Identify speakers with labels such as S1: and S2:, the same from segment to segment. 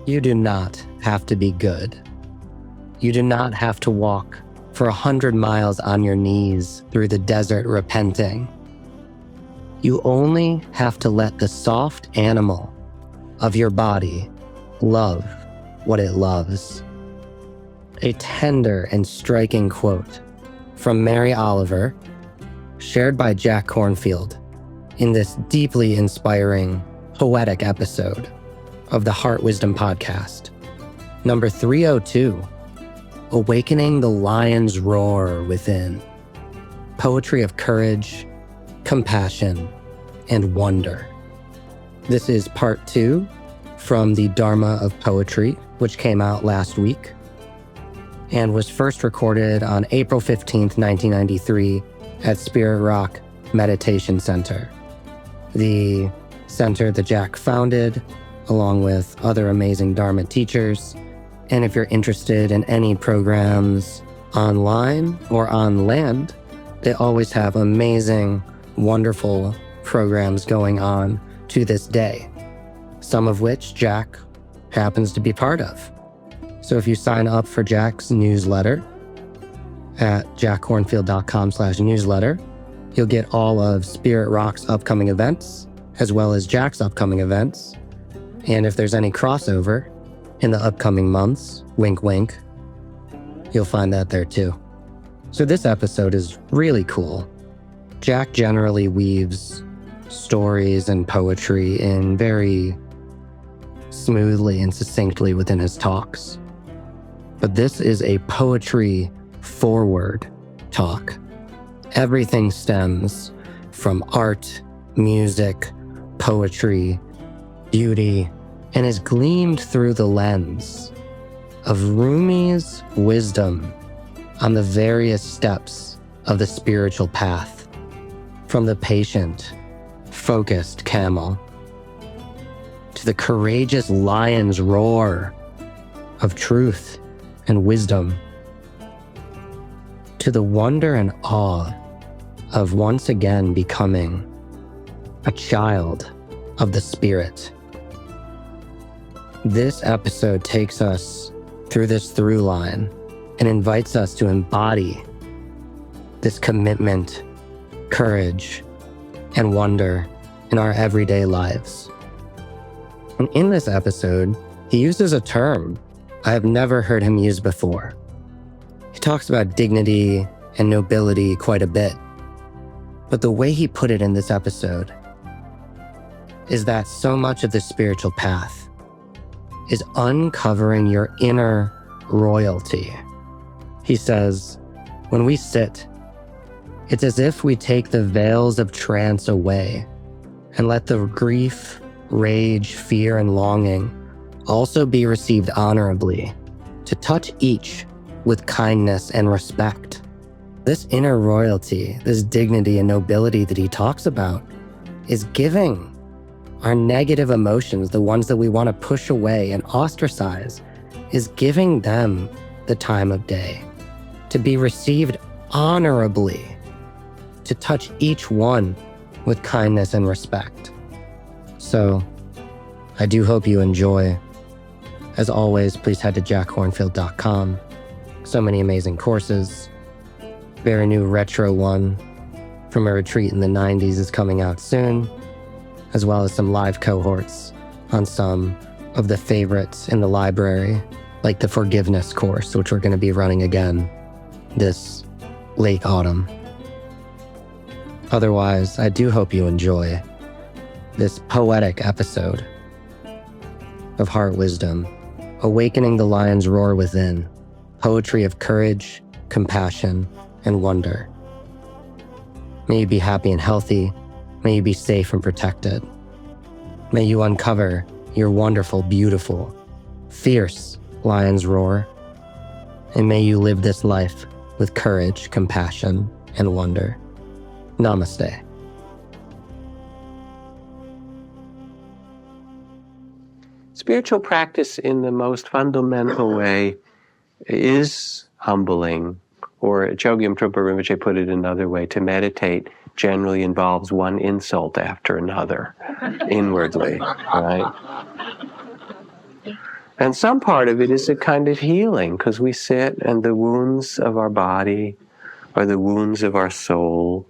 S1: You do not have to be good. You do not have to walk for 100 miles on your knees through the desert repenting. You only have to let the soft animal of your body love what it loves. A tender and striking quote from Mary Oliver, shared by Jack Kornfield in this deeply inspiring, poetic episode of the Heart Wisdom Podcast, number 302, Awakening the Lion's Roar Within, Poetry of Courage, Compassion, and Wonder. This is part 2 from the Dharma of Poetry, which came out last week and was first recorded on April 15th, 1993 at Spirit Rock Meditation Center, the center that Jack founded along with other amazing Dharma teachers. And if you're interested in any programs online or on land, they always have amazing, wonderful programs going on to this day, some of which Jack happens to be part of. So if you sign up for Jack's newsletter at jackkornfield.com/newsletter, you'll get all of Spirit Rock's upcoming events, as well as Jack's upcoming events. And if there's any crossover in the upcoming months, wink, wink, you'll find that there too. So this episode is really cool. Jack generally weaves stories and poetry in very smoothly and succinctly within his talks. But this is a poetry-forward talk. Everything stems from art, music, poetry, beauty, and is gleamed through the lens of Rumi's wisdom on the various steps of the spiritual path, from the patient, focused camel to the courageous lion's roar of truth and wisdom, to the wonder and awe of once again becoming a child of the spirit. This episode takes us through this through line and invites us to embody this commitment, courage, and wonder in our everyday lives. And in this episode, he uses a term I have never heard him use before. He talks about dignity and nobility quite a bit. But the way he put it in this episode is that so much of the spiritual path is uncovering your inner royalty. He says, when we sit, it's as if we take the veils of trance away and let the grief, rage, fear, and longing also be received honorably, to touch each with kindness and respect. This inner royalty, this dignity and nobility that he talks about, is giving our negative emotions, the ones that we want to push away and ostracize, is giving them the time of day to be received honorably, to touch each one with kindness and respect. So I do hope you enjoy. As always, please head to jackkornfield.com. So many amazing courses. Very new retro one from a retreat in the 90s is coming out soon, as well as some live cohorts on some of the favorites in the library, like the Forgiveness course, which we're going to be running again this late autumn. Otherwise, I do hope you enjoy this poetic episode of Heart Wisdom, Awakening the Lion's Roar Within, Poetry of Courage, Compassion, and Wonder. May you be happy and healthy. May you be safe and protected. May you uncover your wonderful, beautiful, fierce lion's roar. And may you live this life with courage, compassion, and wonder. Namaste.
S2: Spiritual practice in the most fundamental way is humbling, or Chogyam Trungpa Rinpoche put it another way, to meditate generally involves one insult after another, inwardly, right? And some part of it is a kind of healing, because we sit and the wounds of our body or the wounds of our soul,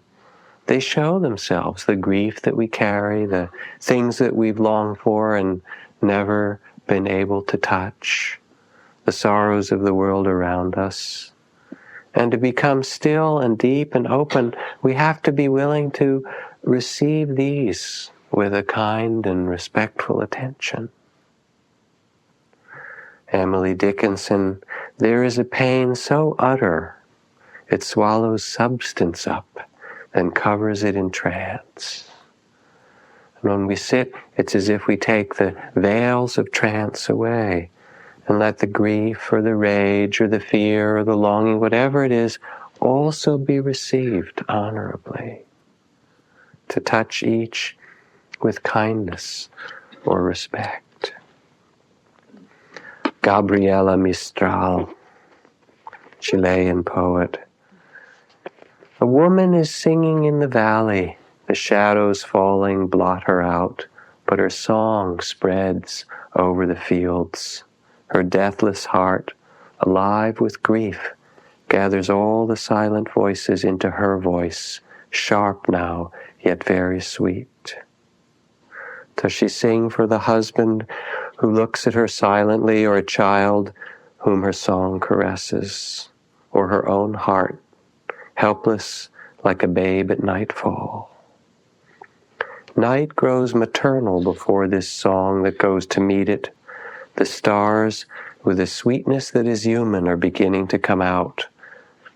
S2: they show themselves. The grief that we carry, the things that we've longed for and never been able to touch, the sorrows of the world around us. And to become still and deep and open, we have to be willing to receive these with a kind and respectful attention. Emily Dickinson, there is a pain so utter, it swallows substance up and covers it in trance. And when we sit, it's as if we take the veils of trance away and let the grief or the rage or the fear or the longing, whatever it is, also be received honorably. To touch each with kindness or respect. Gabriela Mistral, Chilean poet. A woman is singing in the valley. The shadows falling blot her out, but her song spreads over the fields. Her deathless heart, alive with grief, gathers all the silent voices into her voice, sharp now, yet very sweet. Does she sing for the husband who looks at her silently, or a child whom her song caresses, or her own heart, helpless like a babe at nightfall? Night grows maternal before this song that goes to meet it. The stars, with a sweetness that is human, are beginning to come out.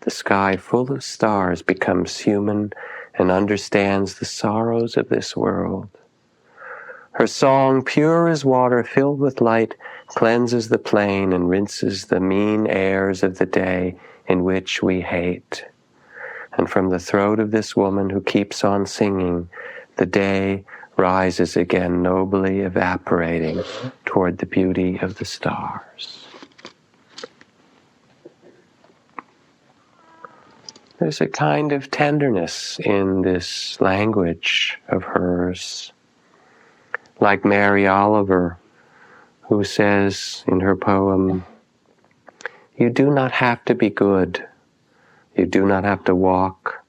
S2: The sky full of stars becomes human and understands the sorrows of this world. Her song, pure as water filled with light, cleanses the plain and rinses the mean airs of the day in which we hate. And from the throat of this woman who keeps on singing, the day rises again, nobly evaporating toward the beauty of the stars. There's a kind of tenderness in this language of hers. Like Mary Oliver, who says in her poem, "You do not have to be good. You do not have to walk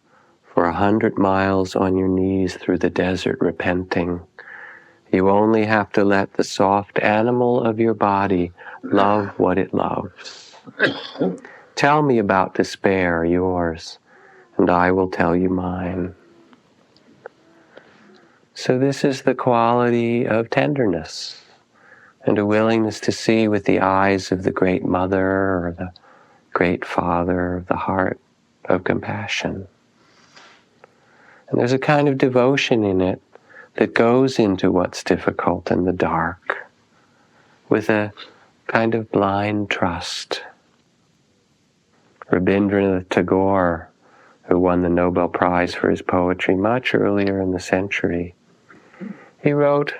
S2: for 100 miles on your knees through the desert repenting. You only have to let the soft animal of your body love what it loves. Tell me about despair, yours, and I will tell you mine." So this is the quality of tenderness and a willingness to see with the eyes of the great mother or the great father of the heart of compassion. And there's a kind of devotion in it that goes into what's difficult and the dark with a kind of blind trust. Rabindranath Tagore, who won the Nobel Prize for his poetry much earlier in the century, he wrote,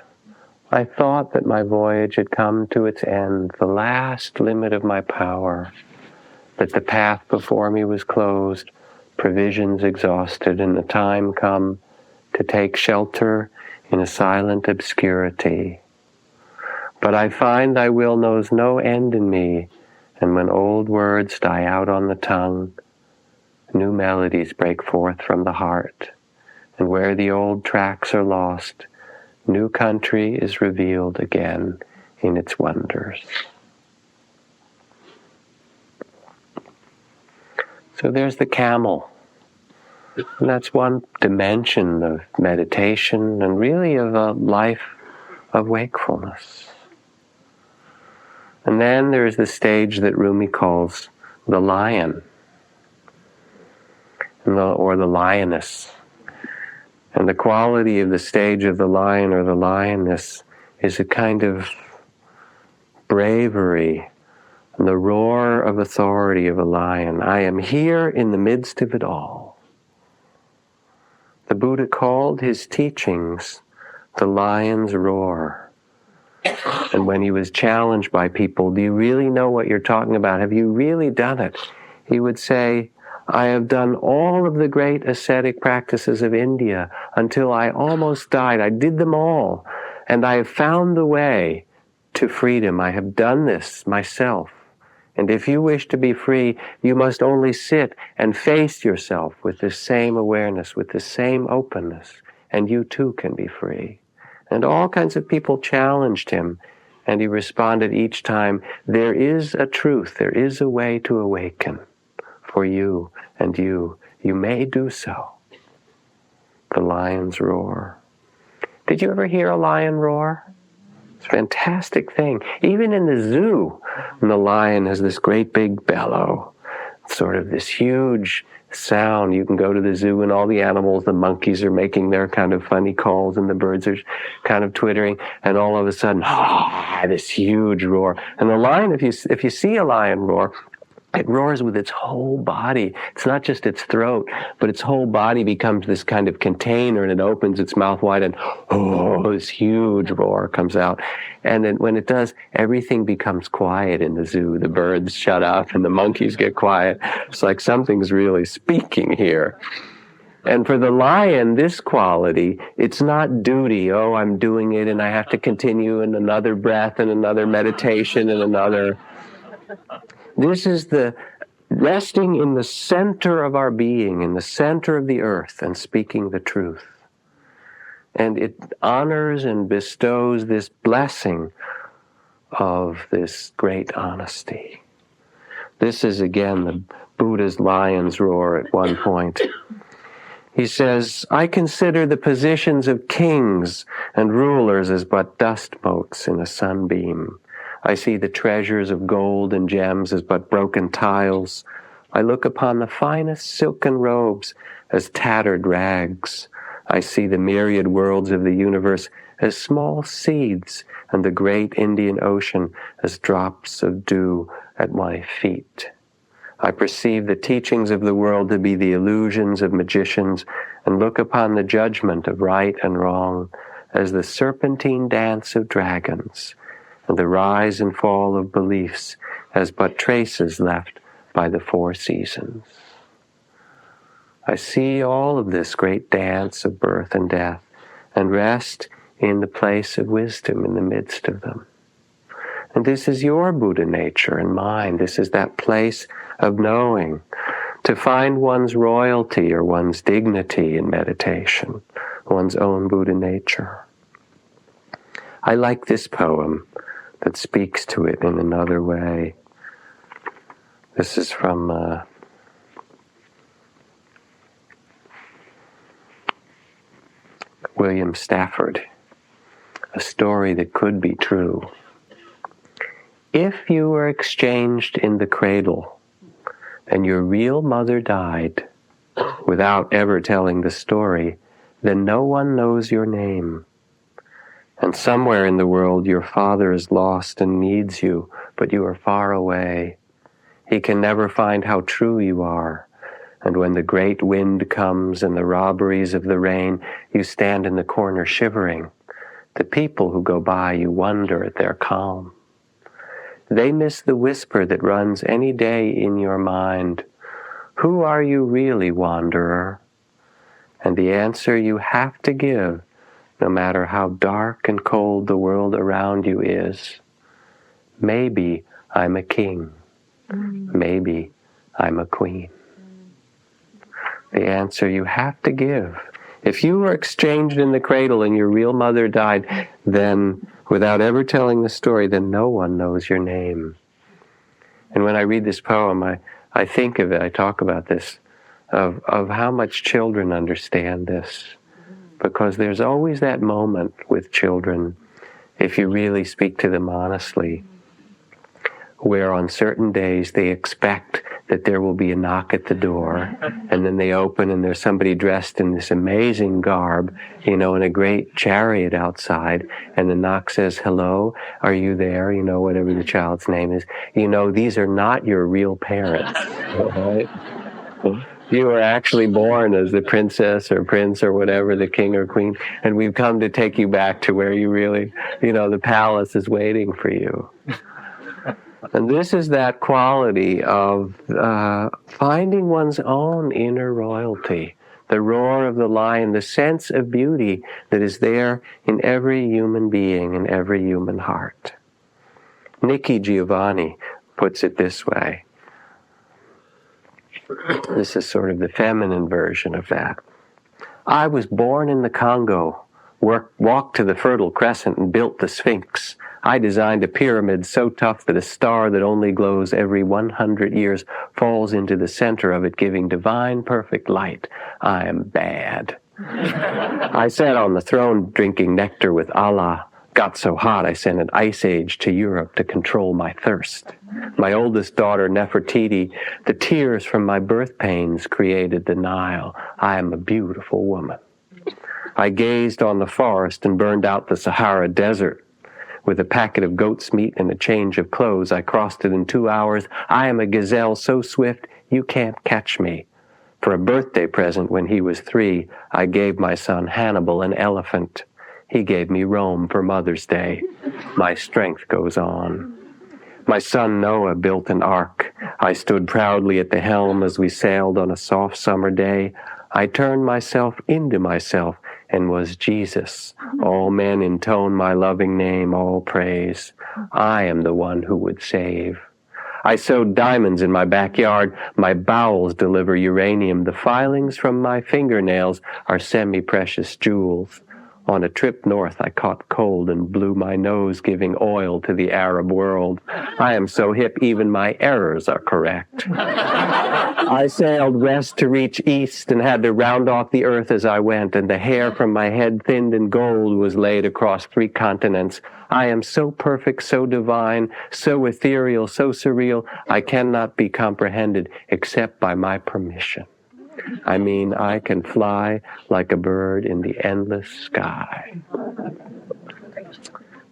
S2: "I thought that my voyage had come to its end, the last limit of my power, that the path before me was closed, provisions exhausted, and the time come to take shelter in a silent obscurity. But I find thy will knows no end in me, and when old words die out on the tongue, new melodies break forth from the heart, and where the old tracks are lost, new country is revealed again in its wonders." So there's the camel. And that's one dimension of meditation and really of a life of wakefulness. And then there's the stage that Rumi calls the lion, or the lioness. And the quality of the stage of the lion or the lioness is a kind of bravery and the roar of authority of a lion. I am here in the midst of it all. The Buddha called his teachings the lion's roar. And when he was challenged by people, do you really know what you're talking about? Have you really done it? He would say, I have done all of the great ascetic practices of India until I almost died. I did them all, and I have found the way to freedom. I have done this myself. And if you wish to be free, you must only sit and face yourself with this same awareness, with this same openness, and you too can be free. And all kinds of people challenged him, and he responded each time, there is a truth, there is a way to awaken for you, and you may do so. The lions roar. Did you ever hear a lion roar? It's a fantastic thing. Even in the zoo, when the lion has this great big bellow, sort of this huge sound. You can go to the zoo and all the animals, the monkeys are making their kind of funny calls and the birds are kind of twittering, and all of a sudden, this huge roar. And the lion, if you see a lion roar, it roars with its whole body. It's not just its throat, but its whole body becomes this kind of container, and it opens its mouth wide, and this huge roar comes out. And then when it does, everything becomes quiet in the zoo. The birds shut up and the monkeys get quiet. It's like something's really speaking here. And for the lion, this quality, it's not duty. Oh, I'm doing it and I have to continue, and another breath and another meditation and another. This is the resting in the center of our being, in the center of the earth, and speaking the truth. And it honors and bestows this blessing of this great honesty. This is, again, the Buddha's lion's roar at one point. He says, I consider the positions of kings and rulers as but dust motes in a sunbeam. I see the treasures of gold and gems as but broken tiles. I look upon the finest silken robes as tattered rags. I see the myriad worlds of the universe as small seeds, and the great Indian Ocean as drops of dew at my feet. I perceive the teachings of the world to be the illusions of magicians, and look upon the judgment of right and wrong as the serpentine dance of dragons, and the rise and fall of beliefs as but traces left by the four seasons. I see all of this great dance of birth and death, and rest in the place of wisdom in the midst of them. And this is your Buddha nature and mine. This is that place of knowing, to find one's royalty or one's dignity in meditation, one's own Buddha nature. I like this poem that speaks to it in another way. This is from William Stafford, a story that could be true. If you were exchanged in the cradle and your real mother died without ever telling the story, then no one knows your name. And somewhere in the world your father is lost and needs you, but you are far away. He can never find how true you are. And when the great wind comes and the robberies of the rain, you stand in the corner shivering. The people who go by you wonder at their calm. They miss the whisper that runs any day in your mind. Who are you really, wanderer? And the answer you have to give, no matter how dark and cold the world around you is, maybe I'm a king. Maybe I'm a queen. The answer you have to give. If you were exchanged in the cradle and your real mother died, then without ever telling the story, then no one knows your name. And when I read this poem, I think of it, I talk about this, of how much children understand this. Because there's always that moment with children, if you really speak to them honestly, where on certain days they expect that there will be a knock at the door, and then they open and there's somebody dressed in this amazing garb, in a great chariot outside, and the knock says, hello, are you there? Whatever the child's name is. These are not your real parents, right? You were actually born as the princess or prince or whatever, the king or queen, and we've come to take you back to where you really, the palace is waiting for you. And this is that quality of finding one's own inner royalty, the roar of the lion, the sense of beauty that is there in every human being, in every human heart. Nikki Giovanni puts it this way. This is sort of the feminine version of that. I was born in the Congo, walked to the Fertile Crescent and built the Sphinx. I designed a pyramid so tough that a star that only glows every 100 years falls into the center of it, giving divine perfect light. I am bad. I sat on the throne drinking nectar with Allah. Got so hot I sent an ice age to Europe to control my thirst. My oldest daughter, Nefertiti, the tears from my birth pains created the Nile. I am a beautiful woman. I gazed on the forest and burned out the Sahara Desert. With a packet of goat's meat and a change of clothes, I crossed it in 2 hours. I am a gazelle so swift you can't catch me. For a birthday present when he was 3, I gave my son Hannibal an elephant. He gave me Rome for Mother's Day. My strength goes on. My son Noah built an ark. I stood proudly at the helm as we sailed on a soft summer day. I turned myself into myself and was Jesus. All men intone my loving name, all praise. I am the one who would save. I sewed diamonds in my backyard. My bowels deliver uranium. The filings from my fingernails are semi-precious jewels. On a trip north, I caught cold and blew my nose, giving oil to the Arab world. I am so hip, even my errors are correct. I sailed west to reach east and had to round off the earth as I went, and the hair from my head thinned in gold was laid across 3 continents. I am so perfect, so divine, so ethereal, so surreal, I cannot be comprehended except by my permission. I mean, I can fly like a bird in the endless sky.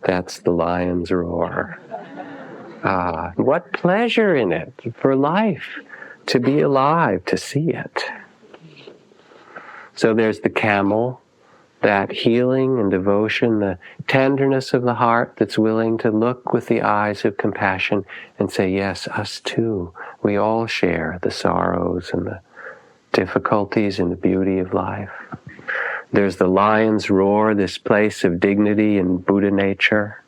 S2: That's the lion's roar. What pleasure in it for life, to be alive, to see it. So there's the camel, that healing and devotion, the tenderness of the heart that's willing to look with the eyes of compassion and say, yes, us too. We all share the sorrows and the difficulties and the beauty of life. There's the lion's roar, this place of dignity and Buddha nature.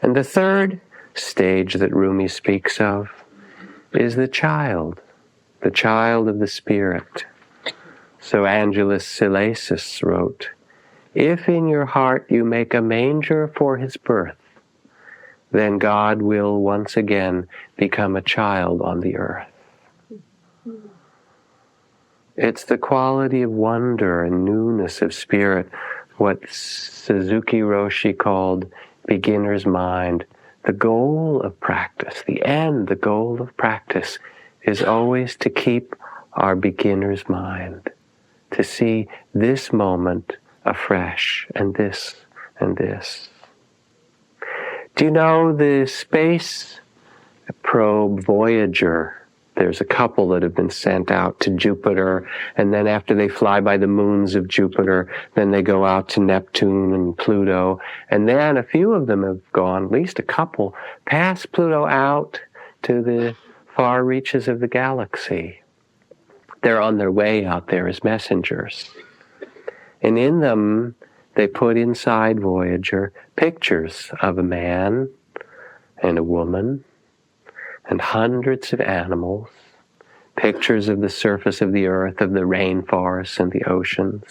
S2: And the third stage that Rumi speaks of is the child of the spirit. So Angelus Silesis wrote, if in your heart you make a manger for his birth, then God will once again become a child on the earth. It's the quality of wonder and newness of spirit, what Suzuki Roshi called beginner's mind. The goal of practice, the goal of practice is always to keep our beginner's mind, to see this moment afresh and this and this. Do you know the space probe Voyager? There's a couple that have been sent out to Jupiter, and then after they fly by the moons of Jupiter, then they go out to Neptune and Pluto, and then a few of them have gone, at least a couple, past Pluto out to the far reaches of the galaxy. They're on their way out there as messengers. And in them, they put inside Voyager pictures of a man and a woman, and hundreds of animals, pictures of the surface of the earth, of the rainforests and the oceans.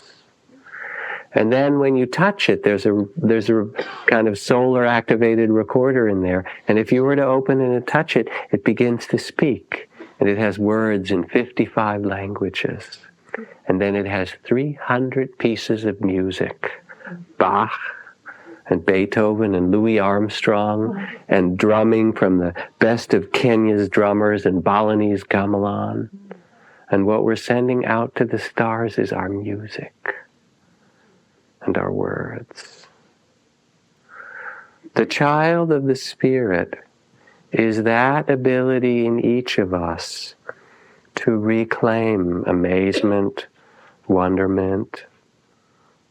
S2: And then when you touch it, there's a kind of solar activated recorder in there. And if you were to open it and touch it, it begins to speak. And it has words in 55 languages. And then it has 300 pieces of music. Bach, and Beethoven and Louis Armstrong, and drumming from the best of Kenya's drummers and Balinese gamelan. And what we're sending out to the stars is our music and our words. The child of the Spirit is that ability in each of us to reclaim amazement, wonderment.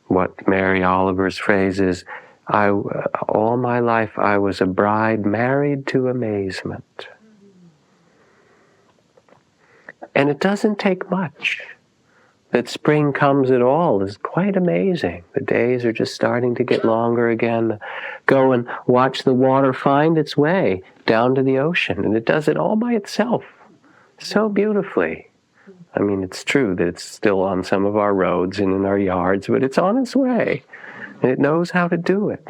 S2: What Mary Oliver's phrase is, all my life I was a bride married to amazement. And it doesn't take much. that spring comes at all is quite amazing. The days are just starting to get longer again. Go and watch the water find its way down to the ocean, and it does it all by itself, so beautifully. I mean, it's true that it's still on some of our roads and in our yards, but it's on its way, and it knows how to do it.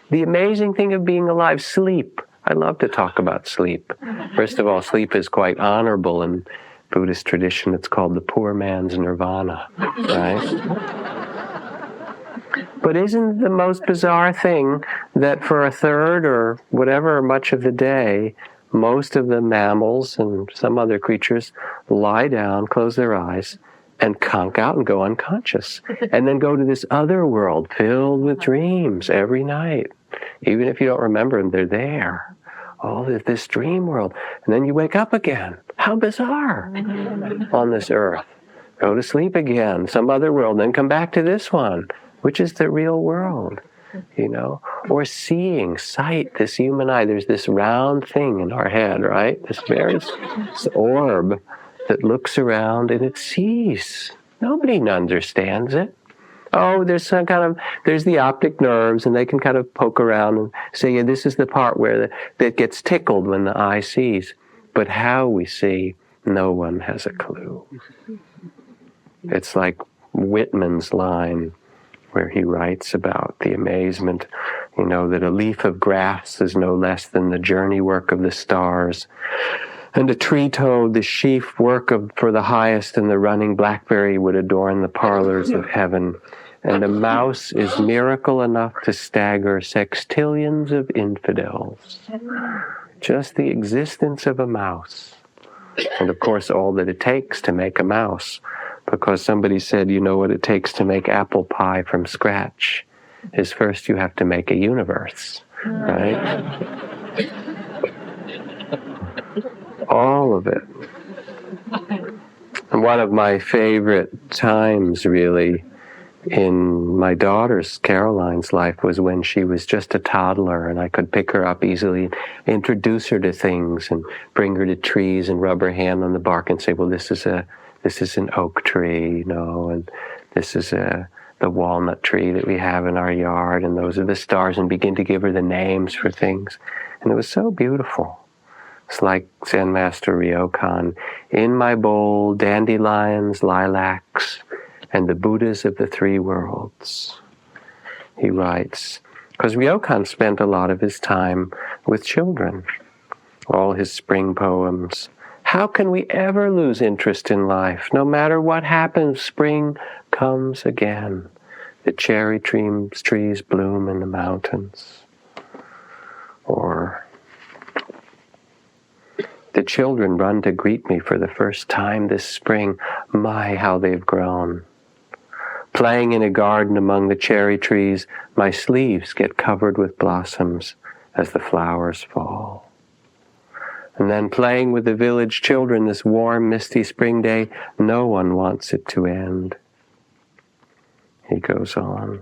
S2: The amazing thing of being alive, sleep. I love to talk about sleep. First of all, sleep is quite honorable. In Buddhist tradition, it's called the poor man's nirvana, right? But isn't it the most bizarre thing that for a third or whatever much of the day, most of the mammals and some other creatures lie down, close their eyes, and conk out and go unconscious, and then go to this other world filled with dreams every night. Even if you don't remember them, they're there. All this dream world. And then you wake up again. How bizarre on this earth. Go to sleep again, some other world, then come back to this one, which is the real world, you know? Or seeing, sight, this human eye. There's this round thing in our head, right? This orb that looks around and it sees. Nobody understands it. Oh, there's the optic nerves, and they can kind of poke around and say, yeah, this is the part where that gets tickled when the eye sees. But how we see, no one has a clue. It's like Whitman's line where he writes about the amazement, you know, that a leaf of grass is no less than the journey work of the stars, and a tree toad, the sheaf work for the highest, and the running blackberry would adorn the parlors of heaven. And a mouse is miracle enough to stagger sextillions of infidels. Just the existence of a mouse. And of course, all that it takes to make a mouse. Because somebody said, you know what it takes to make apple pie from scratch is first you have to make a universe, right? All of it. And one of my favorite times, really, in my daughter's, Caroline's, life was when she was just a toddler, and I could pick her up easily, introduce her to things, and bring her to trees and rub her hand on the bark and say, well, this is an oak tree, you know, and this is the walnut tree that we have in our yard, and those are the stars, and begin to give her the names for things. And it was so beautiful. It's like Zen Master Ryokan, in my bowl, dandelions, lilacs, and the Buddhas of the three worlds. He writes, because Ryokan spent a lot of his time with children, all his spring poems. How can we ever lose interest in life? No matter what happens, spring comes again. The cherry trees bloom in the mountains. Or the children run to greet me for the first time this spring. My, how they've grown. Playing in a garden among the cherry trees, my sleeves get covered with blossoms as the flowers fall. And then playing with the village children this warm, misty spring day, no one wants it to end. He goes on.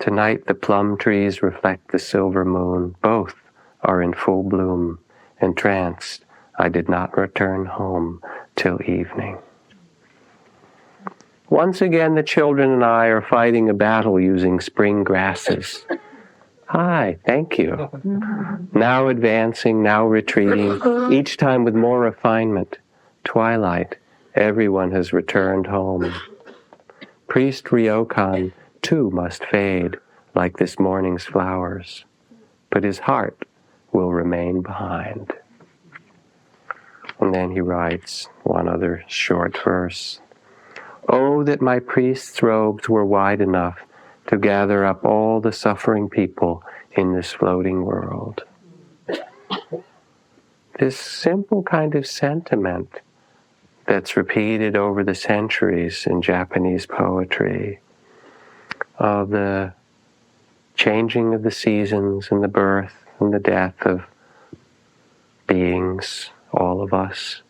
S2: Tonight the plum trees reflect the silver moon. Both are in full bloom. Entranced, I did not return home till evening. Once again, the children and I are fighting a battle using spring grasses. Hi, thank you. Now advancing, now retreating, each time with more refinement. Twilight, everyone has returned home. Priest Ryokan, too, must fade, like this morning's flowers. But his heart will remain behind. And then he writes one other short verse. Oh, that my priest's robes were wide enough to gather up all the suffering people in this floating world. This simple kind of sentiment that's repeated over the centuries in Japanese poetry of the changing of the seasons and the birth and the death of beings, all of us,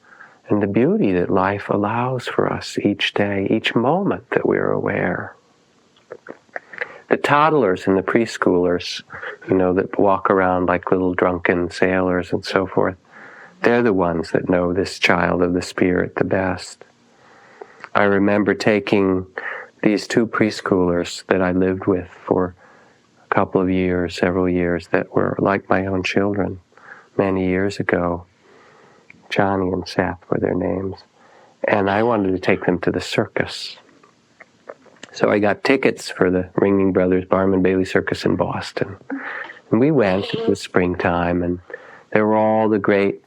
S2: and the beauty that life allows for us each day, each moment that we're aware. The toddlers and the preschoolers, you know, that walk around like little drunken sailors and so forth, they're the ones that know this child of the spirit the best. I remember taking these two preschoolers that I lived with for a couple of years, several years, that were like my own children many years ago. Johnny and Seth were their names. And I wanted to take them to the circus. So I got tickets for the Ringling Brothers Barnum Bailey Circus in Boston. And we went. It was springtime, and there were all the great,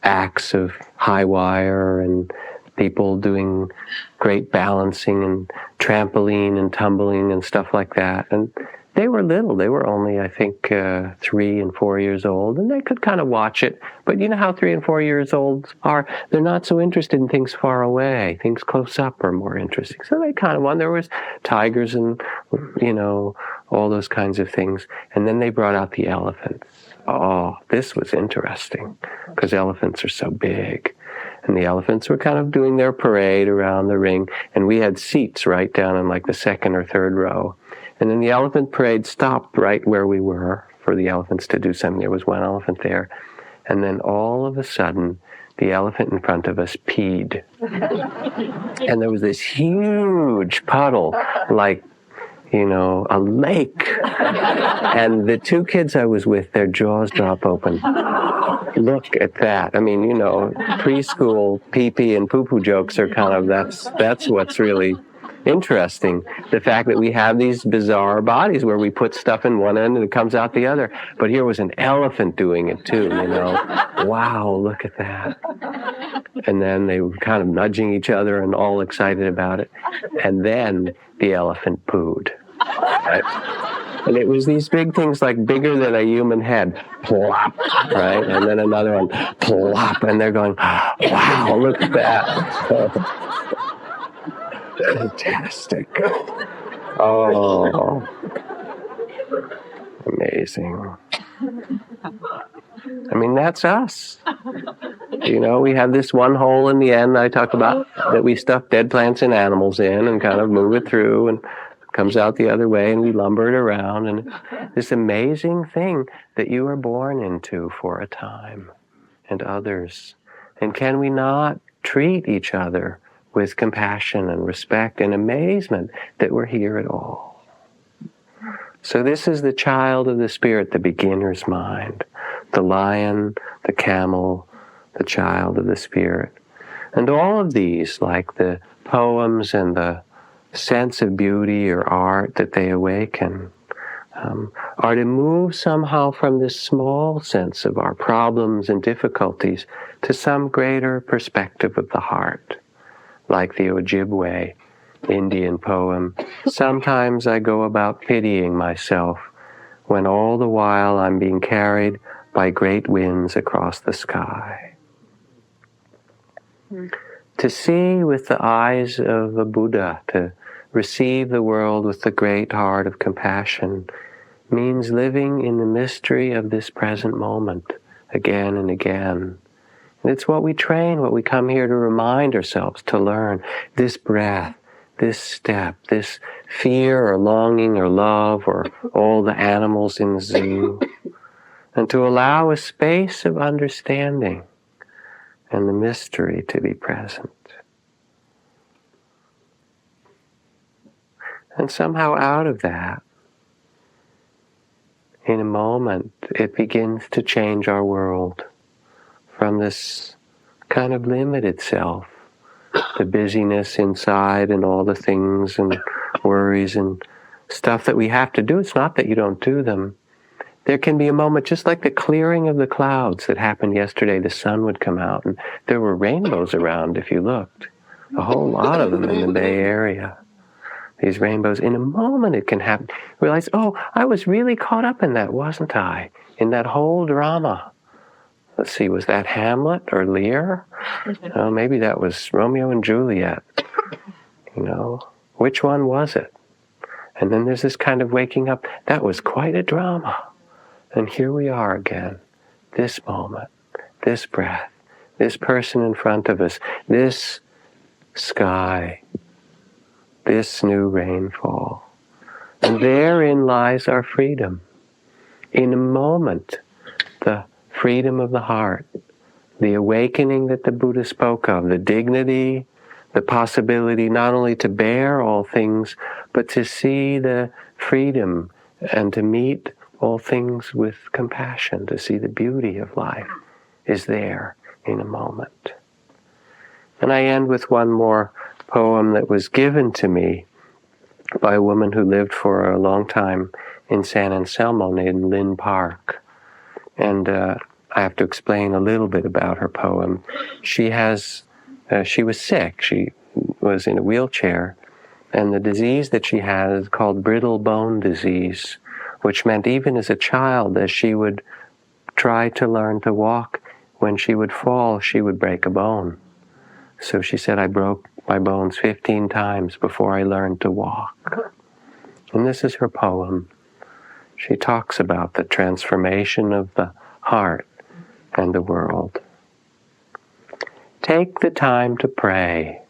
S2: acts of high wire and people doing great balancing and trampoline and tumbling and stuff like that. And they were little. They were only, I think, 3 and 4 years old, and they could kind of watch it. But you know how 3 and 4 years olds are? They're not so interested in things far away. Things close up are more interesting. So they kind of won. There was tigers and, all those kinds of things. And then they brought out the elephants. Oh, this was interesting, because elephants are so big. And the elephants were kind of doing their parade around the ring, and we had seats right down in like the second or third row. And then the elephant parade stopped right where we were for the elephants to do something. There was one elephant there. And then all of a sudden, the elephant in front of us peed. And there was this huge puddle, like, a lake. And the two kids I was with, their jaws drop open. Look at that. I mean, preschool pee-pee and poo-poo jokes are kind of, that's what's really interesting. The fact that we have these bizarre bodies where we put stuff in one end and it comes out the other. But here was an elephant doing it too, Wow, look at that. And then they were kind of nudging each other and all excited about it. And then the elephant pooed. Right? And it was these big things like bigger than a human head. Plop, right? And then another one, plop. And they're going, wow, look at that. Fantastic. Oh, amazing. I mean, that's us. We have this one hole in the end I talk about that we stuff dead plants and animals in and kind of move it through, and it comes out the other way, and we lumber it around. And this amazing thing that you are born into for a time, and others. And can we not treat each other with compassion and respect and amazement that we're here at all? So this is the child of the spirit, the beginner's mind, the lion, the camel, the child of the spirit. And all of these, like the poems and the sense of beauty or art that they awaken, are to move somehow from this small sense of our problems and difficulties to some greater perspective of the heart. Like the Ojibwe Indian poem, sometimes I go about pitying myself when all the while I'm being carried by great winds across the sky. To see with the eyes of a Buddha, to receive the world with the great heart of compassion, means living in the mystery of this present moment again and again. And it's what we train, what we come here to remind ourselves, to learn. This breath, this step, this fear or longing or love or all the animals in the zoo. And to allow a space of understanding and the mystery to be present. And somehow out of that, in a moment, it begins to change our world. From this kind of limited self, the busyness inside and all the things and worries and stuff that we have to do. It's not that you don't do them. There can be a moment, just like the clearing of the clouds that happened yesterday. The sun would come out, and there were rainbows around if you looked. A whole lot of them in the Bay Area. These rainbows, in a moment it can happen. Realize, oh, I was really caught up in that, wasn't I? In that whole drama. Let's see, was that Hamlet or Lear? Oh, maybe that was Romeo and Juliet. Which one was it? And then there's this kind of waking up. That was quite a drama. And here we are again. This moment, this breath, this person in front of us, this sky, this new rainfall. And therein lies our freedom. In a moment, the freedom of the heart, the awakening that the Buddha spoke of, the dignity, the possibility not only to bear all things, but to see the freedom and to meet all things with compassion, to see the beauty of life is there in a moment. And I end with one more poem that was given to me by a woman who lived for a long time in San Anselmo named Lynn Park. And I have to explain a little bit about her poem. She was sick. She was in a wheelchair, and the disease that she had is called brittle bone disease, which meant even as a child, as she would try to learn to walk, when she would fall, she would break a bone. So she said, I broke my bones 15 times before I learned to walk. And this is her poem. She talks about the transformation of the heart and the world. Take the time to pray,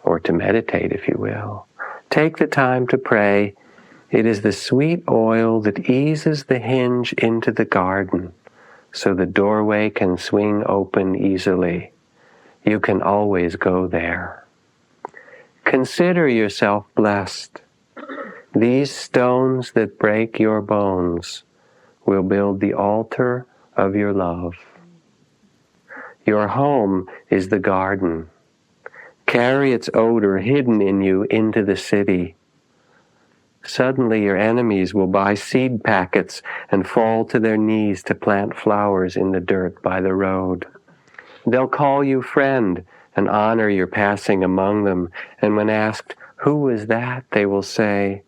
S2: or to meditate, if you will. Take the time to pray. It is the sweet oil that eases the hinge into the garden, so the doorway can swing open easily. You can always go there. Consider yourself blessed. These stones that break your bones will build the altar of your love. Your home is the garden. Carry its odor hidden in you into the city. Suddenly your enemies will buy seed packets and fall to their knees to plant flowers in the dirt by the road. They'll call you friend and honor your passing among them, and when asked, who was that? They will say,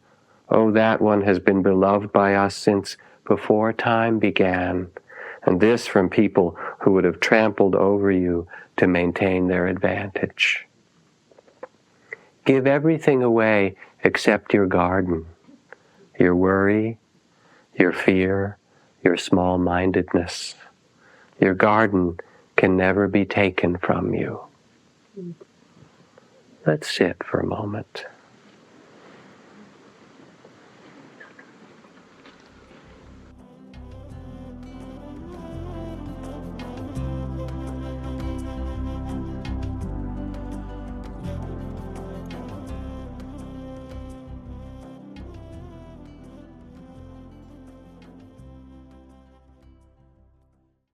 S2: oh, that one has been beloved by us since before time began, and this from people who would have trampled over you to maintain their advantage. Give everything away except your garden, your worry, your fear, your small-mindedness. Your garden can never be taken from you. Let's sit for a moment.